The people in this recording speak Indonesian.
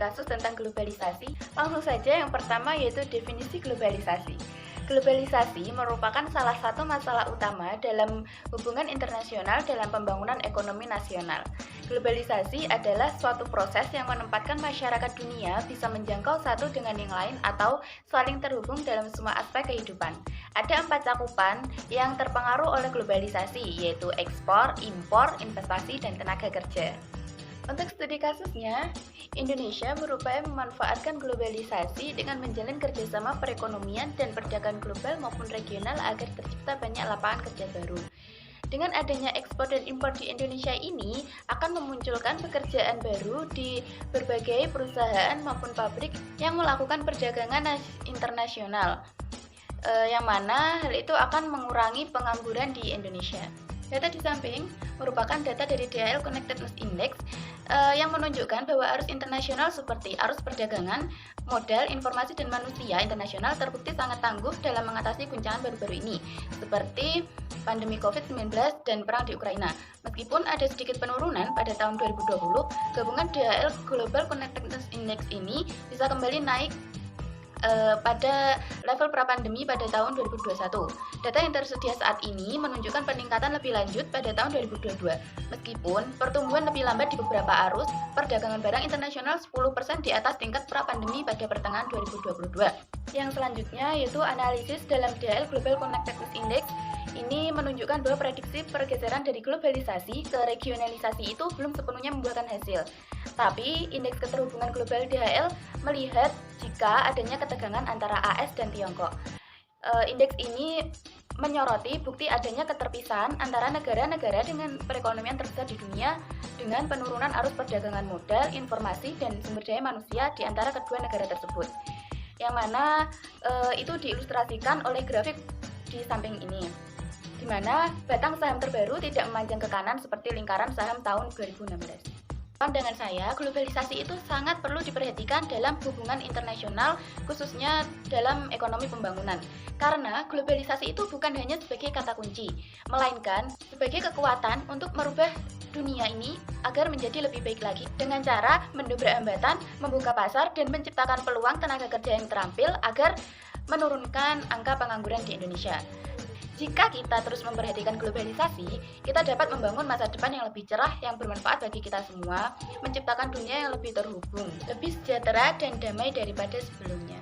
kasus tentang globalisasi, langsung saja yang pertama yaitu definisi globalisasi. Globalisasi merupakan salah satu masalah utama dalam hubungan internasional dalam pembangunan ekonomi nasional. Globalisasi adalah suatu proses yang menempatkan masyarakat dunia bisa menjangkau satu dengan yang lain atau saling terhubung dalam semua aspek kehidupan. Ada 4 cakupan yang terpengaruh oleh globalisasi, yaitu ekspor, impor, investasi, dan tenaga kerja. Untuk studi kasusnya, Indonesia berupaya memanfaatkan globalisasi dengan menjalin kerjasama perekonomian dan perdagangan global maupun regional agar tercipta banyak lapangan kerja baru. Dengan adanya ekspor dan impor di Indonesia ini akan memunculkan pekerjaan baru di berbagai perusahaan maupun pabrik yang melakukan perdagangan internasional, yang mana hal itu akan mengurangi pengangguran di Indonesia. Data di samping merupakan data dari DHL Connectedness Index yang menunjukkan bahwa arus internasional seperti arus perdagangan, modal, informasi, dan manusia internasional terbukti sangat tangguh dalam mengatasi guncangan baru-baru ini, seperti pandemi COVID-19 dan perang di Ukraina. Meskipun ada sedikit penurunan pada tahun 2020, gabungan DHL Global Connectedness Index ini bisa kembali naik pada level pra-pandemi pada tahun 2021. Data yang tersedia saat ini menunjukkan peningkatan lebih lanjut pada tahun 2022. Meskipun pertumbuhan lebih lambat di beberapa arus, perdagangan barang internasional 10% di atas tingkat pra-pandemi pada pertengahan 2022. Yang selanjutnya yaitu analisis dalam DHL Global Connectedness Index. Ini menunjukkan bahwa prediksi pergeseran dari globalisasi ke regionalisasi itu belum sepenuhnya membuahkan hasil. Tapi, indeks keterhubungan global DHL melihat jika adanya ketegangan antara AS dan Tiongkok. Indeks ini menyoroti bukti adanya keterpisahan antara negara-negara dengan perekonomian terbesar di dunia dengan penurunan arus perdagangan modal, informasi, dan sumber daya manusia di antara kedua negara tersebut. Yang mana itu diilustrasikan oleh grafik di samping ini, di mana batang saham terbaru tidak memanjang ke kanan seperti lingkaran saham tahun 2016. Pandangan saya, globalisasi itu sangat perlu diperhatikan dalam hubungan internasional, khususnya dalam ekonomi pembangunan. Karena globalisasi itu bukan hanya sebagai kata kunci, melainkan sebagai kekuatan untuk merubah dunia ini agar menjadi lebih baik lagi dengan cara mendobrak hambatan, membuka pasar, dan menciptakan peluang tenaga kerja yang terampil agar menurunkan angka pengangguran di Indonesia. Jika kita terus memperhatikan globalisasi, kita dapat membangun masa depan yang lebih cerah yang bermanfaat bagi kita semua, menciptakan dunia yang lebih terhubung, lebih sejahtera dan damai daripada sebelumnya.